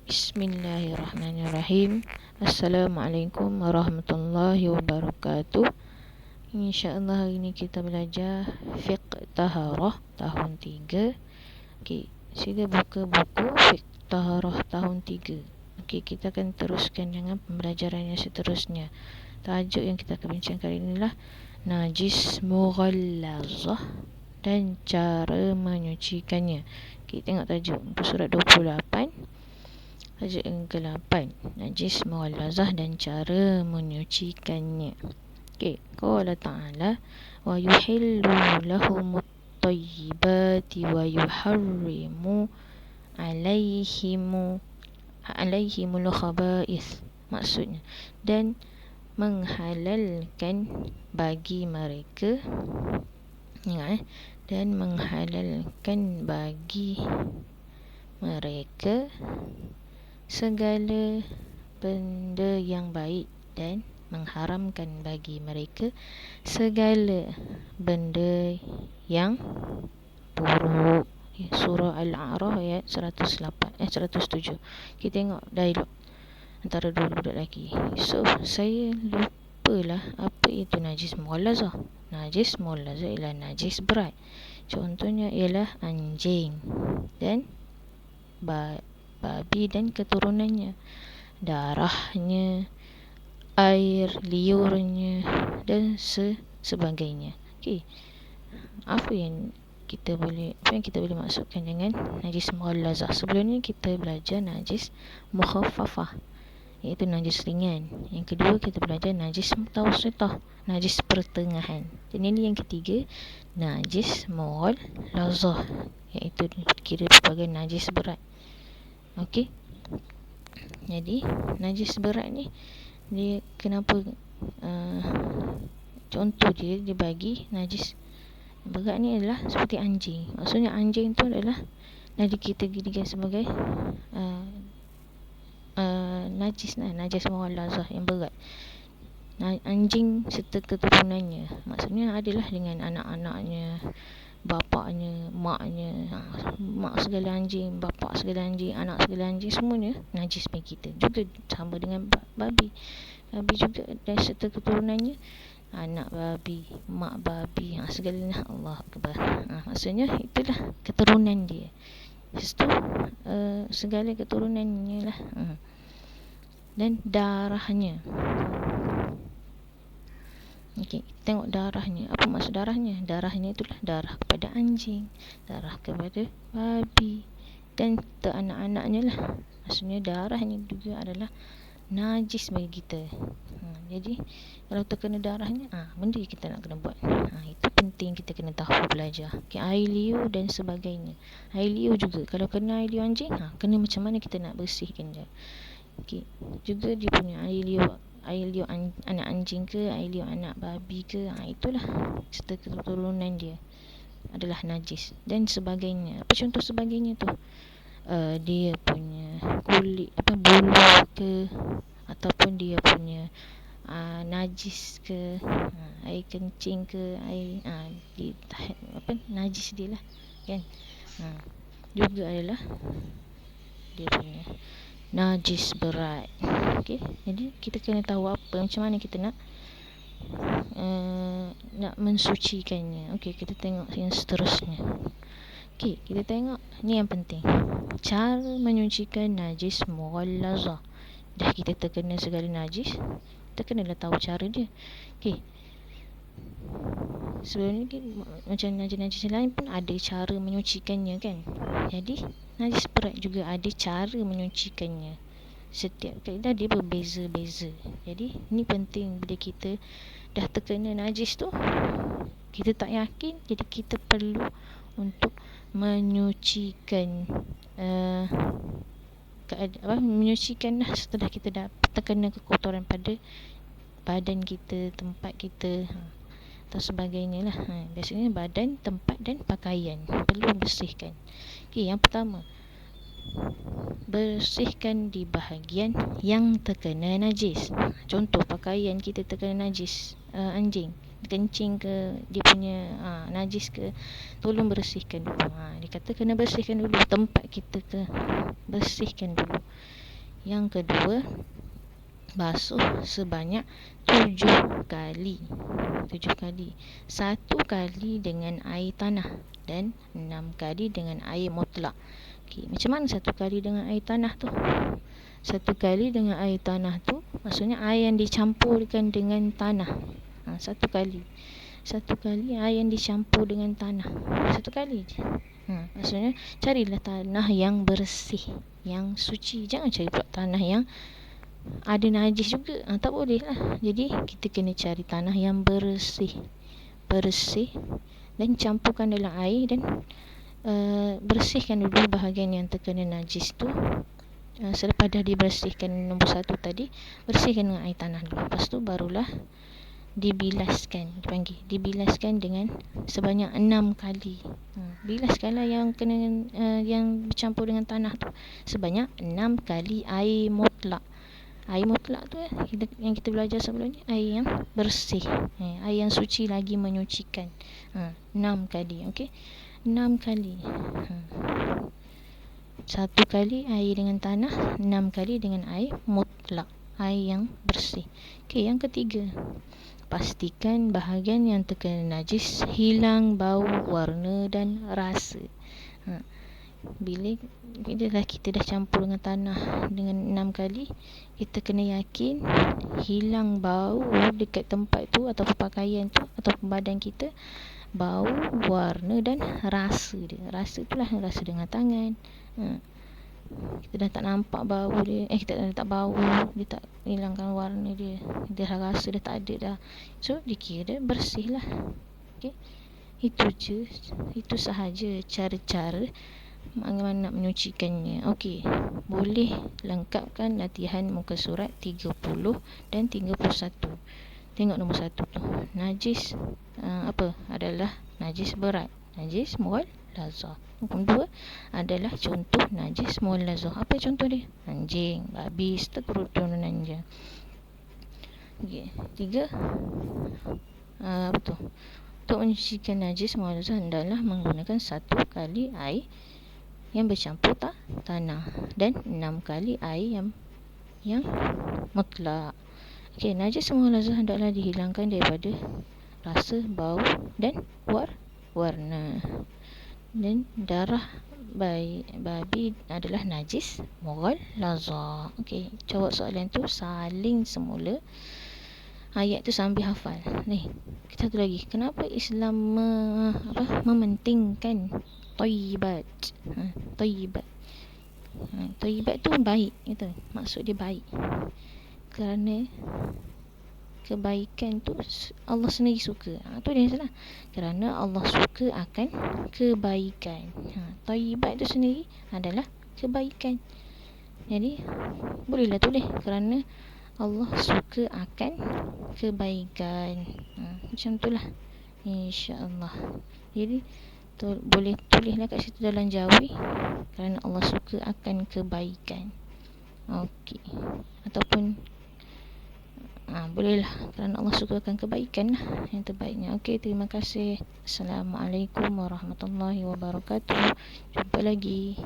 Bismillahirrahmanirrahim. Assalamualaikum warahmatullahi wabarakatuh. InsyaAllah hari ini kita belajar Fiqh Taharah tahun 3. Okey, sila buka buku Fiqh Taharah tahun 3. Okey, kita akan teruskan dengan pembelajaran yang seterusnya. Tajuk yang kita akan bincang kali inilah najis mughallazah dan cara menyucikannya. Okey, tengok tajuk untuk surat 28. Tajuk yang ke-8, najis mughallazah dan cara menyucikannya. Okey, qala ta'ala wa yuhillu lahumut thayyibati wa yuharrimu alaihimul khaba'ith. Maksudnya, dan menghalalkan bagi mereka, ingat dan menghalalkan bagi mereka segala benda yang baik dan mengharamkan bagi mereka segala benda yang buruk. Surah Al-A'raf ayat 107. Kita tengok dialog antara dua budak lelaki. So, saya lupalah apa itu najis mughallazah. Najis mughallazah ialah najis berat. Contohnya ialah anjing dan babi dan keturunannya, darahnya, air liurnya dan sebagainya. Okey, apa yang kita boleh maksudkan dengan najis mughallazah? Sebelum ni kita belajar najis mukhaffafah, iaitu najis ringan. Yang kedua kita belajar najis mutawassithah, najis pertengahan. Dan ini yang ketiga, najis mughallazah, iaitu kira sebagai najis berat. Okey, jadi najis berat ni dia kenapa contoh dia bagi najis berat ni adalah seperti anjing. Maksudnya anjing tu adalah kita jadikan sebagai najis mughallazah yang berat. Anjing serta keturunannya, maksudnya adalah dengan anak-anaknya, bapaknya, maknya, mak segala anjing, bapak segala anjing, anak segala anjing, semuanya najis bagi kita. Juga sama dengan babi juga, dan serta keturunannya, anak babi, mak babi, segalanya. Allah Akbar. Maksudnya itulah keturunan dia. Lepas tu segala keturunannya lah. Dan darahnya. Okey, tengok darahnya. Apa maksud darahnya? Darahnya itulah darah kepada anjing, darah kepada babi dan anak-anaknya lah. Maksudnya darah ni juga adalah najis bagi kita. Jadi kalau terkena darahnya, benda kita nak kena buat. Itu penting kita kena tahu, belajar. Okay, air liur dan sebagainya. Air liur juga, kalau kena air liur anjing, kena macam mana kita nak bersihkan dia. Okay, juga dia punya air liur anak anjing ke, air liur anak babi ke, itulah serta keturunan dia adalah najis dan sebagainya. Apa contoh sebagainya tu? Dia punya kulit, bulu ke, ataupun dia punya najis ke, air kencing ke, air najis dia lah kan. Juga adalah dia punya najis berat. Okey, jadi kita kena tahu macam mana kita nak mensucikannya. Okey, kita tengok yang seterusnya. Okey, kita tengok ni yang penting, cara menyucikan najis mughallazah. Dah kita terkena segala najis, kita kenalah tahu cara dia. Okey, sebelum ni macam najis-najis lain pun ada cara menyucikannya kan. Jadi najis berat juga ada cara menyucikannya. Setiap kaedah dia berbeza-beza. Jadi ni penting, bila kita dah terkena najis tu, kita tak yakin, jadi kita perlu untuk menyucikan menyucikan lah setelah kita dah terkena kekotoran pada badan kita, tempat kita atau sebagainya lah. Biasanya badan, tempat dan pakaian perlu bersihkan. Okay, yang pertama, bersihkan di bahagian yang terkena najis. Contoh pakaian kita terkena najis, anjing kencing ke, dia punya najis ke, tolong bersihkan dulu. Dia kata kena bersihkan dulu tempat kita ke, bersihkan dulu. Yang kedua, basuh sebanyak 7 kali. 7 kali. 1 kali dengan air tanah dan 6 kali dengan air mutlak. Okey, macam mana 1 kali dengan air tanah tu? 1 kali dengan air tanah tu maksudnya air yang dicampurkan dengan tanah. 1 kali. 1 kali air yang dicampur dengan tanah. 1 kali je. Maksudnya carilah tanah yang bersih, yang suci. Jangan cari pula tanah yang ada najis juga. Tak boleh lah. Jadi kita kena cari tanah yang bersih. Bersih dan campurkan dalam air dan bersihkan dulu bahagian yang terkena najis tu. Selepas dah dibersihkan nombor 1 tadi, bersihkan dengan air tanah dulu. Lepas tu barulah dibilaskan, dibilaskan dengan sebanyak 6 kali. Bilaskanlah yang kena yang bercampur dengan tanah tu sebanyak 6 kali air mutlak. Air mutlak tu yang kita belajar sebelum ni, air yang bersih, air yang suci lagi menyucikan. 6 kali, okey. 6 kali. 1 kali air dengan tanah, 6 kali dengan air mutlak, air yang bersih. Okey, yang ketiga, pastikan bahagian yang terkena najis hilang bau, warna dan rasa. Bila kita dah campur dengan tanah dengan 6 kali, kita kena yakin hilang bau dekat tempat tu atau pakaian tu atau badan kita, bau, warna dan rasa dia. Rasa tu lah rasa dengan tangan. Kita dah tak nampak bau dia, kita dah tak bau, dia tak hilangkan warna dia, dia dah rasa dah tak ada dah. So dikira bersih lah. Okay? Itu je, itu sahaja cara-cara bagaimana nak menyucikannya. Okey, boleh lengkapkan latihan muka surat 30 dan 31. Tengok nombor 1 tu. Najis apa? Adalah najis berat. Najis mughalazah. Nombor 2 adalah contoh najis mughalazah. Apa contoh dia? Anjing, babi, seterusnya je. Okey, 3 apa tu? Untuk menyucikan najis mughalazah adalah menggunakan 1 kali air yang bercampur tanah dan 6 kali air yang mutlak. Okey, najis mughalazah hendaklah dihilangkan daripada rasa, bau dan warna. Dan darah babi adalah najis mughalazah. Okey, jawab soalan tu saling semula. Ayat tu sambil hafal. Ni, kita satu lagi. Kenapa Islam mementingkan thayyibat? Thayyibat. Thayyibat tu baik, itu maksud dia baik. Kerana kebaikan tu Allah sendiri suka. Tu dia salah. Kerana Allah suka akan kebaikan. Thayyibat tu sendiri adalah kebaikan. Jadi bolehlah tulis kerana Allah suka akan kebaikan. Macam itulah, insya-Allah. Jadi boleh tulislah kat situ dalam jawi, kerana Allah suka akan kebaikan. Okey. Ataupun bolehlah kerana Allah suka akan kebaikan lah, yang terbaiknya. Okey, terima kasih. Assalamualaikum warahmatullahi wabarakatuh. Jumpa lagi.